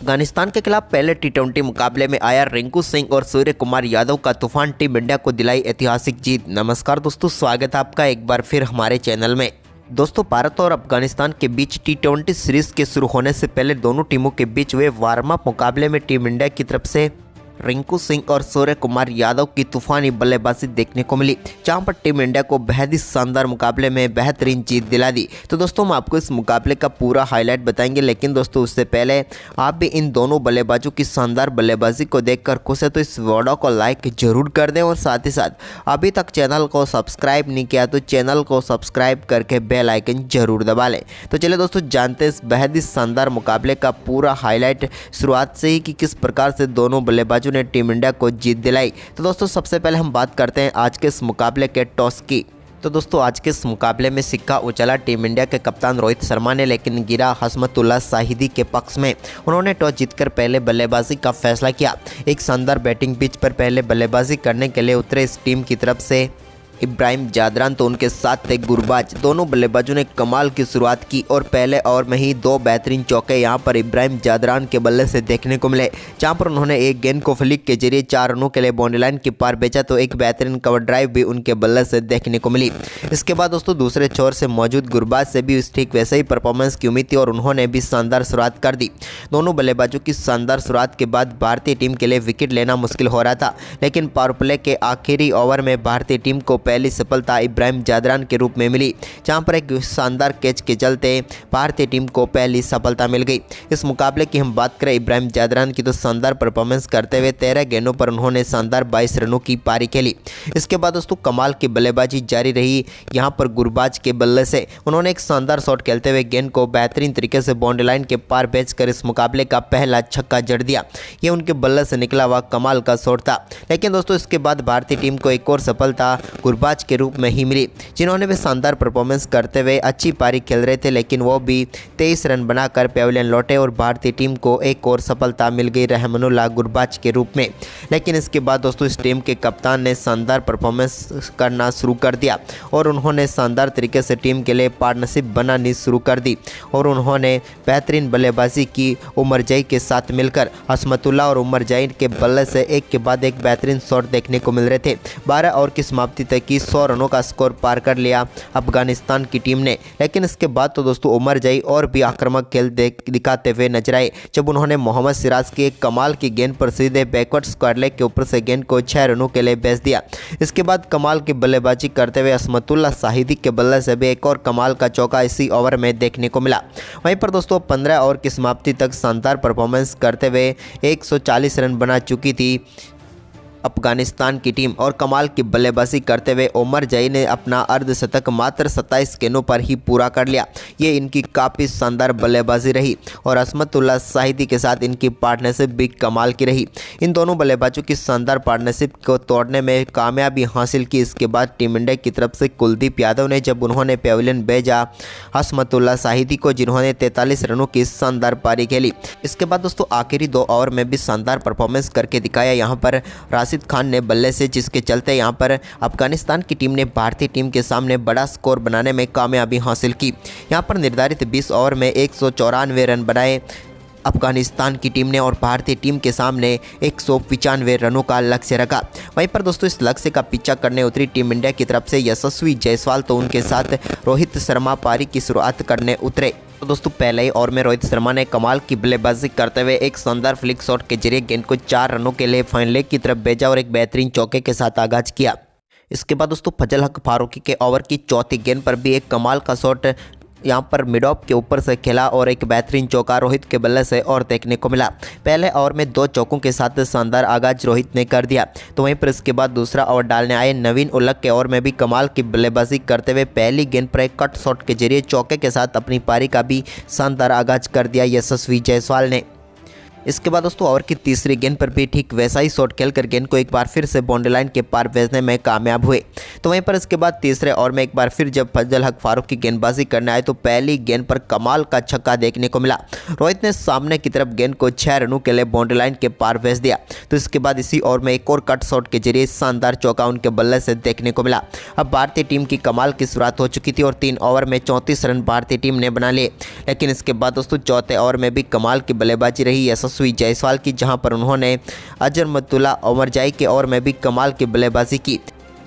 अफगानिस्तान के खिलाफ पहले टी20 मुकाबले में आया रिंकू सिंह और सूर्य कुमार यादव का तूफान टीम इंडिया को दिलाई ऐतिहासिक जीत। नमस्कार दोस्तों, स्वागत है आपका एक बार फिर हमारे चैनल में। दोस्तों, भारत और अफगानिस्तान के बीच टी20 सीरीज के शुरू होने से पहले दोनों टीमों के बीच हुए वार्म अप मुकाबले में टीम इंडिया की तरफ से रिंकू सिंह और सूर्य कुमार यादव की तूफानी बल्लेबाजी देखने को मिली, जहां पर टीम इंडिया को बेहद ही शानदार मुकाबले में बेहतरीन जीत दिला दी। तो दोस्तों, हम आपको इस मुकाबले का पूरा हाईलाइट बताएंगे, लेकिन दोस्तों उससे पहले आप भी इन दोनों बल्लेबाजों की शानदार बल्लेबाजी को देखकर खुश है तो इस वीडियो को लाइक जरूर कर दें और साथ ही साथ अभी तक चैनल को सब्सक्राइब नहीं किया तो चैनल को सब्सक्राइब करके बेल आइकन जरूर दबा लें। तो चलिए दोस्तों, जानते हैं इस बेहद ही शानदार मुकाबले का पूरा हाईलाइट शुरुआत से ही कि किस प्रकार से दोनों बल्लेबाजों ने टीम इंडिया को जीत दिलाई। तो दोस्तों, सबसे पहले हम बात करते हैं आज के इस मुकाबले के टॉस की। तो दोस्तों, आज के इस मुकाबले में सिक्का उछला टीम इंडिया के कप्तान रोहित शर्मा ने, लेकिन गिरा हसमतुल्लाह शाहिदी के पक्ष में। उन्होंने टॉस जीतकर पहले बल्लेबाजी का फैसला किया। एक शानदार बैटिंग पिच पर पहले बल्लेबाजी करने के लिए उतरे इस टीम की तरफ से इब्राहिम जादरान तो उनके साथ थे गुरबाज। दोनों बल्लेबाजों ने कमाल की शुरुआत की और पहले ओवर में ही दो बेहतरीन चौके यहां पर इब्राहिम जादरान के बल्ले से देखने को मिले, जहां पर उन्होंने एक गेंद को फ्लिक के जरिए 4 रनों के लिए बाउंड्री लाइन के पार भेजा तो एक बेहतरीन कवर ड्राइव भी उनके बल्ले से देखने को मिली। इसके बाद दोस्तों, दूसरे छोर से मौजूद गुरबाज से भी ठीक वैसे ही परफॉर्मेंस की उम्मीद थी और उन्होंने भी शानदार शुरुआत कर दी। दोनों बल्लेबाजों की शानदार शुरुआत के बाद भारतीय टीम के लिए विकेट लेना मुश्किल हो रहा था, लेकिन पावर प्ले के आखिरी ओवर में भारतीय टीम को पहली सफलता इब्राहिम जादरान के रूप में मिली, जहां पर एक शानदार कैच के चलते भारतीय टीम को पहली सफलता मिल गई। इस मुकाबले की हम बात करें इब्राहिम जादरान की तो शानदार परफॉर्मेंस करते हुए 13 गेंदों पर उन्होंने शानदार 22 रनों की पारी खेली। इसके बाद दोस्तों, कमाल की बल्लेबाजी जारी रही। यहां पर गुरबाज के बल्ले से उन्होंने एक शानदार शॉट खेलते हुए गेंद को बेहतरीन तरीके से बाउंड्री लाइन के पार भेजकर इस मुकाबले का पहला छक्का जड़ दिया। ये उनके बल्ले से निकला हुआ कमाल का शॉट था। लेकिन दोस्तों, इसके बाद भारतीय टीम को एक और सफलता गुरबाज के रूप में ही मिली, जिन्होंने भी शानदार परफॉर्मेंस करते हुए अच्छी पारी खेल रहे थे, लेकिन वो भी 23 रन बनाकर पेविलियन लौटे और भारतीय टीम को एक और सफलता मिल गई रहमानुल्लाह गुरबाज के रूप में। लेकिन इसके बाद दोस्तों, इस टीम के कप्तान ने शानदार परफॉर्मेंस करना शुरू कर दिया और उन्होंने शानदार तरीके से टीम के लिए पार्टनरशिप बनानी शुरू कर दी और उन्होंने बेहतरीन बल्लेबाजी की। उमर जई के साथ मिलकर हसमतुल्लाह और उमर जई के बल्ले से एक के बाद एक बेहतरीन शॉट देखने को मिल रहे थे। 12 ओवर की समाप्ति तक की 100 रनों का स्कोर पार कर लिया अफगानिस्तान की टीम ने। लेकिन इसके बाद तो दोस्तों, उमर जई और भी आक्रामक खेल दिखाते हुए नजर आए, जब उन्होंने मोहम्मद सिराज की एक कमाल की गेंद पर सीधे बैकवर्ड स्क्वायर लेग के ऊपर से गेंद को 6 रनों के लिए भेज दिया। इसके बाद कमाल की बल्लेबाजी करते हुए हसमतुल्लाह शाहिदी के बल्ले से भी एक और कमाल का चौका इसी ओवर में देखने को मिला। वहीं पर दोस्तों, 15 ओवर की समाप्ति तक शानदार परफॉर्मेंस करते हुए 140 रन बना चुकी थी अफगानिस्तान की टीम और कमाल की बल्लेबाजी करते हुए उमर जई ने अपना अर्धशतक मात्र 27 गेंदों पर ही पूरा कर लिया। ये इनकी काफ़ी शानदार बल्लेबाजी रही और हसमतुल्लाह शाहिदी के साथ इनकी पार्टनरशिप भी कमाल की रही। इन दोनों बल्लेबाजों की शानदार पार्टनरशिप को तोड़ने में कामयाबी हासिल की। इसके बाद टीम इंडिया की तरफ से कुलदीप यादव ने जब उन्होंने पेविलियन भेजा हसमतुल्लाह शाहिदी को, जिन्होंने 43 रनों की शानदार पारी खेली। इसके बाद दोस्तों, आखिरी 2 ओवर में भी शानदार परफॉर्मेंस करके दिखाया यहाँ पर राशिद खान ने बल्ले से, जिसके चलते यहां पर अफगानिस्तान की टीम ने भारतीय टीम के सामने बड़ा स्कोर बनाने में कामयाबी हासिल की। यहां पर निर्धारित 20 ओवर में 194 रन बनाए अफगानिस्तान की टीम ने और भारतीय टीम के सामने 195 रनों का लक्ष्य रखा। वहीं पर दोस्तों, इस लक्ष्य का पीछा करने उतरी टीम इंडिया की तरफ से यशस्वी जायसवाल तो उनके साथ रोहित शर्मा पारी की शुरुआत करने उतरे। तो दोस्तों, पहले ही ओवर में रोहित शर्मा ने कमाल की बल्लेबाजी करते हुए एक शानदार फ्लिक शॉट के जरिए गेंद को 4 रनों के लिए फाइन लेग की तरफ भेजा और एक बेहतरीन चौके के साथ आगाज किया। इसके बाद दोस्तों, फजल हक फारूकी के ओवर की चौथी गेंद पर भी एक कमाल का शॉट यहाँ पर मिड ऑफ के ऊपर से खेला और एक बेहतरीन चौका रोहित के बल्ले से और देखने को मिला। पहले ओवर में 2 चौकों के साथ शानदार आगाज रोहित ने कर दिया। तो वहीं पर इसके बाद दूसरा ओवर डालने आए नवीन उलक के ओवर में भी कमाल की बल्लेबाजी करते हुए पहली गेंद पर एक कट शॉट के जरिए चौके के साथ अपनी पारी का भी शानदार आगाज कर दिया यशस्वी जायसवाल ने। इसके बाद दोस्तों, ओवर की तीसरी गेंद पर भी ठीक वैसा ही शॉट खेलकर गेंद को एक बार फिर से बाउंड्री लाइन के पार भेजने में कामयाब हुए। तो वहीं पर इसके बाद तीसरे ओवर में एक बार फिर जब फजल हक फारूक की गेंदबाजी करने आए तो पहली गेंद पर कमाल का छक्का देखने को मिला। रोहित ने सामने की तरफ गेंद को 6 रनों के लिए बाउंड्री लाइन के पार भेज दिया। तो इसके बाद इसी ओवर में एक और कट शॉट के जरिए शानदार चौका उनके बल्ले से देखने को मिला। अब भारतीय टीम की कमाल की शुरुआत हो चुकी थी और 3 ओवर में 34 रन भारतीय टीम ने बना लिए। लेकिन इसके बाद दोस्तों, चौथे ओवर में भी कमाल की बल्लेबाजी रही। यशस्वी जायसवाल की, जहां पर उन्होंने अजरमतुल्ला उमरजाई के ओवर में भी कमाल की बल्लेबाजी की।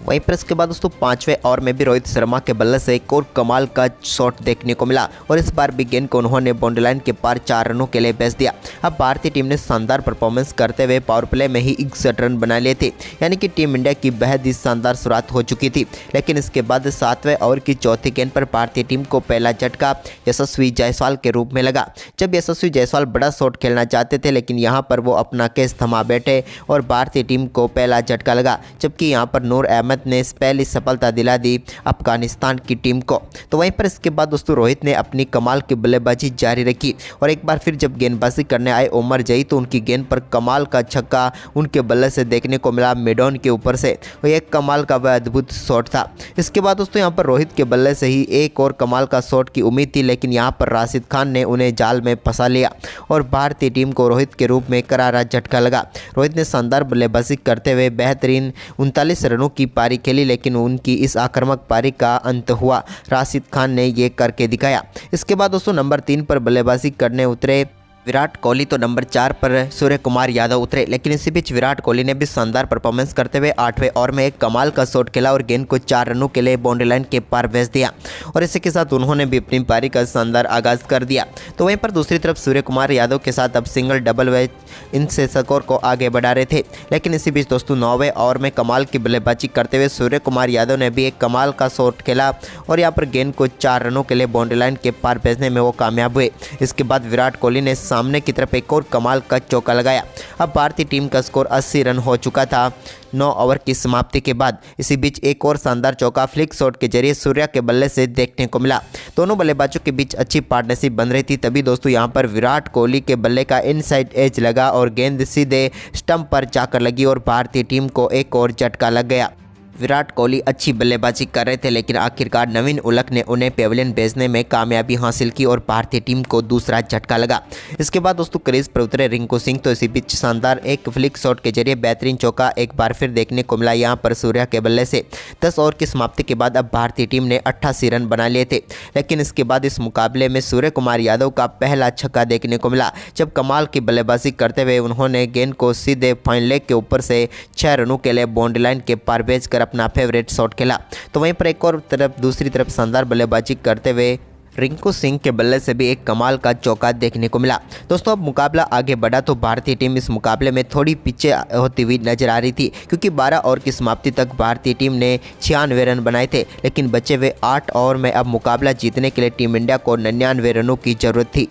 वहीं पर इसके बाद दोस्तों 5वें ओवर में भी रोहित शर्मा के बल्ले से एक और कमाल का शॉट देखने को मिला और इस बार भी गेंद को उन्होंने बाउंड्री लाइन के पार 4 रनों के लिए भेज दिया। अब भारतीय टीम ने शानदार परफॉर्मेंस करते हुए पावर प्ले में ही 61 रन बना लिए थे, यानी कि टीम इंडिया की बेहद ही शानदार शुरुआत हो चुकी थी। लेकिन इसके बाद 7वें ओवर की चौथी गेंद पर भारतीय टीम को पहला झटका यशस्वी जायसवाल के रूप में लगा। जब यशस्वी जायसवाल बड़ा शॉट खेलना चाहते थे, लेकिन यहाँ पर वो अपना केस थमा बैठे और भारतीय टीम को पहला झटका लगा, जबकि यहाँ पर नूर अहमद ने पहली सफलता दिला दी अफगानिस्तान की टीम को। तो वहीं पर इसके बाद दोस्तों रोहित ने अपनी कमाल की बल्लेबाजी जारी रखी और एक बार फिर जब गेंदबाजी करने आए उमरजाई तो उनकी गेंद पर कमाल का छक्का उनके बल्ले से देखने को मिला मिडॉन के ऊपर से, और एक कमाल का वह अद्भुत शॉट था। इसके बाद दोस्तों यहाँ पर रोहित के बल्ले से ही एक और कमाल का शॉट की उम्मीद थी, लेकिन यहाँ पर राशिद खान ने उन्हें जाल में फंसा लिया और भारतीय टीम को रोहित के रूप में करारा झटका लगा। रोहित ने शानदार बल्लेबाजी करते हुए बेहतरीन 39 रनों की पारी खेली, लेकिन उनकी इस आक्रामक पारी का अंत हुआ। राशिद खान ने ये करके दिखाया। इसके बाद दोस्तों नंबर 3 पर बल्लेबाजी करने उतरे विराट कोहली, तो नंबर 4 पर सूर्य कुमार यादव उतरे। लेकिन इसी बीच विराट कोहली ने भी शानदार परफॉर्मेंस करते हुए 8वें ओवर में एक कमाल का शॉट खेला और गेंद को 4 रनों के लिए बाउंड्री लाइन के पार भेज दिया और इसी के साथ उन्होंने भी अपनी पारी का शानदार आगाज कर दिया। तो वहीं पर दूसरी तरफ सूर्य कुमार यादव के साथ अब सिंगल डबल वे इनसे स्कोर को आगे बढ़ा रहे थे। लेकिन इसी बीच दोस्तों 9वें ओवर में कमाल की बल्लेबाजी करते हुए सूर्य कुमार यादव ने भी एक कमाल का शॉट खेला और यहाँ पर गेंद को 4 रनों के लिए बाउंड्री लाइन के पार भेजने में वो कामयाब हुए। इसके बाद विराट कोहली ने सामने की तरफ एक और कमाल का चौका लगाया। अब भारतीय टीम का स्कोर 80 रन हो चुका था 9 ओवर की समाप्ति के बाद। इसी बीच एक और शानदार चौका फ्लिक शॉट के जरिए सूर्या के बल्ले से देखने को मिला। दोनों बल्लेबाजों के बीच अच्छी पार्टनरशिप बन रही थी, तभी दोस्तों यहां पर विराट कोहली के बल्ले का इनसाइड एज लगा और गेंद सीधे स्टंप पर जाकर लगी और भारतीय टीम को एक और झटका लग गया। विराट कोहली अच्छी बल्लेबाजी कर रहे थे, लेकिन आखिरकार नवीन उलक ने उन्हें पेविलियन भेजने में कामयाबी हासिल की और भारतीय टीम को दूसरा झटका लगा। इसके बाद दोस्तों क्रीज पर उतरे रिंकू सिंह, तो इसी बीच शानदार एक फ्लिक शॉट के जरिए बेहतरीन चौका एक बार फिर देखने को मिला यहाँ पर सूर्या के बल्ले से। 10 ओवर की समाप्ति के बाद अब भारतीय टीम ने 88 रन बना लिए थे। लेकिन इसके बाद इस मुकाबले में सूर्य कुमार यादव का पहला छक्का देखने को मिला, जब कमाल की बल्लेबाजी करते हुए उन्होंने गेंद को सीधे फाइन लेग के ऊपर से 6 रनों के लिए बाउंड्री लाइन के पार भेजकर अपना फेवरेट शॉट खेला। तो वहीं पर एक और तरफ दूसरी तरफ शानदार बल्लेबाजी करते हुए रिंकू सिंह के बल्ले से भी एक कमाल का चौका देखने को मिला। दोस्तों अब मुकाबला आगे बढ़ा तो भारतीय टीम इस मुकाबले में थोड़ी पीछे होती हुई नजर आ रही थी, क्योंकि 12 ओवर की समाप्ति तक भारतीय टीम ने 96 रन बनाए थे। लेकिन बचे हुए 8 ओवर में अब मुकाबला जीतने के लिए टीम इंडिया को 99 रनों की जरूरत थी।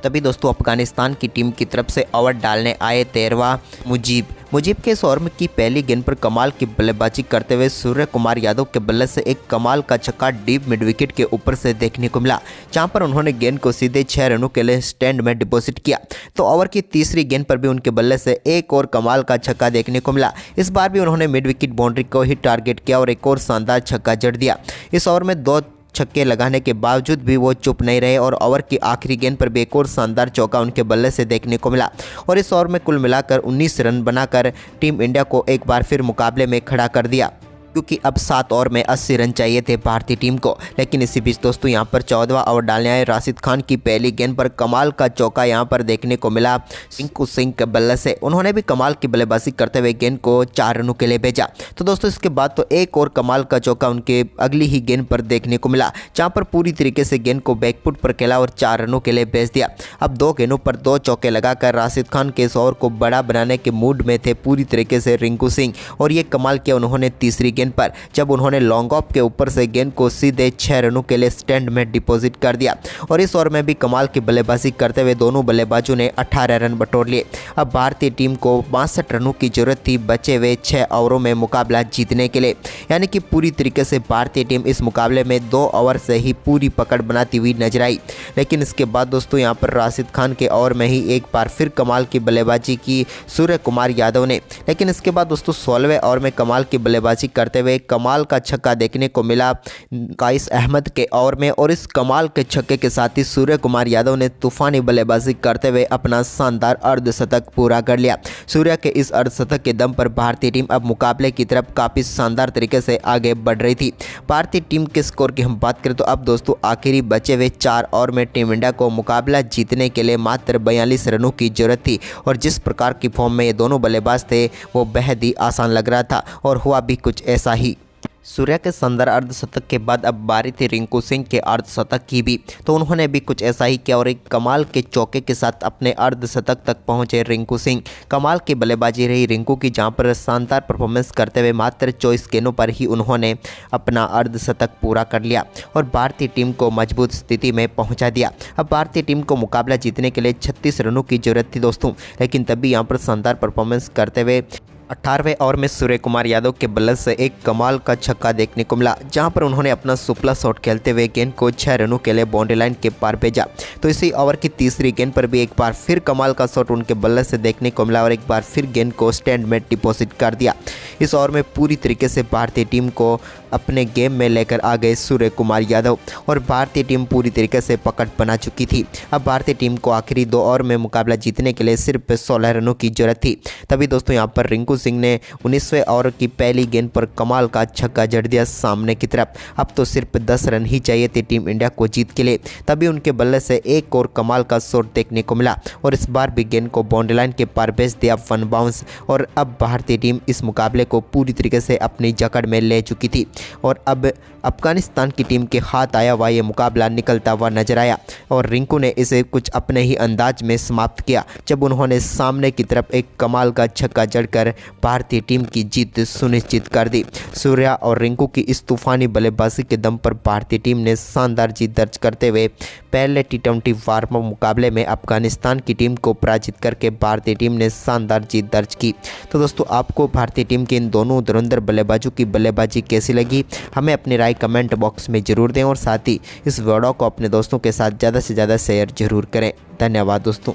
तभी दोस्तों अफगानिस्तान की टीम की तरफ से ओवर डालने आए 13वां मुजीब के इस ओवर की पहली गेंद पर कमाल की बल्लेबाजी करते हुए सूर्य कुमार यादव के बल्ले से एक कमाल का छक्का डीप मिड विकेट के ऊपर से देखने को मिला, जहां पर उन्होंने गेंद को सीधे 6 रनों के लिए स्टैंड में डिपॉजिट किया। तो ओवर की तीसरी गेंद पर भी उनके बल्ले से एक और कमाल का छक्का देखने को मिला। इस बार भी उन्होंने मिड विकेट बाउंड्री को ही टारगेट किया और एक और शानदार छक्का जड़ दिया। इस ओवर में 2 छक्के लगाने के बावजूद भी वो चुप नहीं रहे और ओवर की आखिरी गेंद पर भी एक और शानदार चौका उनके बल्ले से देखने को मिला और इस ओवर में कुल मिलाकर 19 रन बनाकर टीम इंडिया को एक बार फिर मुकाबले में खड़ा कर दिया, क्योंकि अब 7 ओवर में 80 रन चाहिए थे भारतीय टीम को। लेकिन इसी बीच दोस्तों यहां पर 14वां ओवर डालने आए राशिद खान की पहली गेंद पर कमाल का चौका यहां पर देखने को मिला रिंकू सिंह के बल्ले से। उन्होंने भी कमाल की बल्लेबाजी करते हुए गेंद को 4 रनों के लिए भेजा। तो दोस्तों इसके बाद तो एक और कमाल का चौका उनके अगली ही गेंद पर देखने को मिला, जहाँ पर पूरी तरीके से गेंद को बैकफुट पर खेला और 4 रनों के लिए भेज दिया। अब 2 गेंदों पर 2 चौके लगाकर राशिद खान के इस ओवर को बड़ा बनाने के मूड में थे पूरी तरीके से रिंकू सिंह, और ये कमाल किया उन्होंने तीसरी गेंद पर, जब उन्होंने लॉन्ग ऑफ के ऊपर से गेंद को सीधे 6 रनों के लिए स्टैंड में डिपॉजिट कर दिया। और इस ओवर में भी कमाल की बल्लेबाजी करते हुए दोनों बल्लेबाजों ने 18 रन बटोर लिए। अब भारतीय टीम को 62 रनों की जरूरत थी बचे हुए 6 ओवरों में मुकाबला जीतने के लिए, यानी कि पूरी तरीके से भारतीय टीम इस मुकाबले में 2 ओवर से ही पूरी पकड़ बनाती हुई नजर आई। लेकिन इसके बाद दोस्तों यहाँ पर राशिद खान के ओवर में ही एक बार फिर कमाल की बल्लेबाजी की सूर्य कुमार यादव ने। लेकिन इसके बाद दोस्तों 16वें ओवर में कमाल की बल्लेबाजी करते करते हुए कमाल का छक्का देखने को मिला काइस अहमद के ओवर में, और इस कमाल के छक्के के साथ ही सूर्य कुमार यादव ने तूफानी बल्लेबाजी करते हुए अपना शानदार अर्धशतक पूरा कर लिया। सूर्य के इस अर्धशतक के दम पर भारतीय टीम अब मुकाबले की तरफ काफ़ी शानदार तरीके से आगे बढ़ रही थी। भारतीय टीम के स्कोर की हम बात करें तो अब दोस्तों आखिरी बचे हुए 4 ओवर में टीम इंडिया को मुकाबला जीतने के लिए मात्र 42 रनों की जरूरत थी, और जिस प्रकार की फॉर्म में ये दोनों बल्लेबाज थे वो बेहद ही आसान लग रहा था, और हुआ भी कुछ ऐसा ही। सूर्या के शानदार अर्धशतक के बाद अब बारी थी रिंकू सिंह के अर्धशतक की भी, तो उन्होंने भी कुछ ऐसा ही किया और एक कमाल के चौके के साथ अपने अर्धशतक तक पहुंचे रिंकू सिंह। कमाल की बल्लेबाजी रही रिंकू की, जहां पर शानदार परफॉर्मेंस करते हुए मात्र 24 गेंदों पर ही उन्होंने अपना अर्धशतक पूरा कर लिया और भारतीय टीम को मजबूत स्थिति में पहुँचा दिया। अब भारतीय टीम को मुकाबला जीतने के लिए 36 रनों की जरूरत थी दोस्तों, लेकिन तब भी यहाँ पर शानदार परफॉर्मेंस करते हुए 18वें ओवर में सूर्य कुमार यादव के बल्ले से एक कमाल का छक्का देखने को मिला, जहां पर उन्होंने अपना सुपला शॉट खेलते हुए गेंद को 6 रनों के लिए बाउंड्री लाइन के पार भेजा। तो इसी ओवर की तीसरी गेंद पर भी एक बार फिर कमाल का शॉट उनके बल्ले से देखने को मिला और एक बार फिर गेंद को स्टैंड में डिपॉजिट कर दिया। इस ओवर में पूरी तरीके से भारतीय टीम को अपने गेम में लेकर आ गए सूर्य कुमार यादव, और भारतीय टीम पूरी तरीके से पकड़ बना चुकी थी। अब भारतीय टीम को आखिरी 2 ओवर में मुकाबला जीतने के लिए सिर्फ 16 रनों की जरूरत थी। तभी दोस्तों यहाँ पर रिंकू सिंह ने 19वें ओवर की पहली गेंद पर कमाल का छक्का जड़ दिया सामने की तरफ। अब तो सिर्फ 10 रन ही चाहिए थे टीम इंडिया को जीत के लिए, तभी उनके बल्ले से एक और कमाल का शॉट देखने को मिला और इस बार भी गेंद को बाउंड्री लाइन के पार भेज दिया 1 बाउंस, और अब भारतीय टीम इस मुकाबले को पूरी तरीके से अपनी जकड़ में ले चुकी थी। और अब अफगानिस्तान की टीम के हाथ आया हुआ ये मुकाबला निकलता हुआ नजर आया, और रिंकू ने इसे कुछ अपने ही अंदाज में समाप्त किया जब उन्होंने सामने की तरफ एक कमाल का छक्का जड़कर भारतीय टीम की जीत सुनिश्चित कर दी। सूर्या और रिंकू की इस तूफानी बल्लेबाजी के दम पर भारतीय टीम ने शानदार जीत दर्ज करते हुए पहले T20 वार्म अप मुकाबले में अफगानिस्तान की टीम को पराजित करके भारतीय टीम ने शानदार जीत दर्ज की। तो दोस्तों आपको भारतीय टीम के इन दोनों धुरंधर बल्लेबाजों की बल्लेबाजी कैसी लगी, हमें अपनी राय कमेंट बॉक्स में ज़रूर दें, और साथ ही इस वीडियो को अपने दोस्तों के साथ ज़्यादा से ज़्यादा शेयर जरूर करें। धन्यवाद दोस्तों।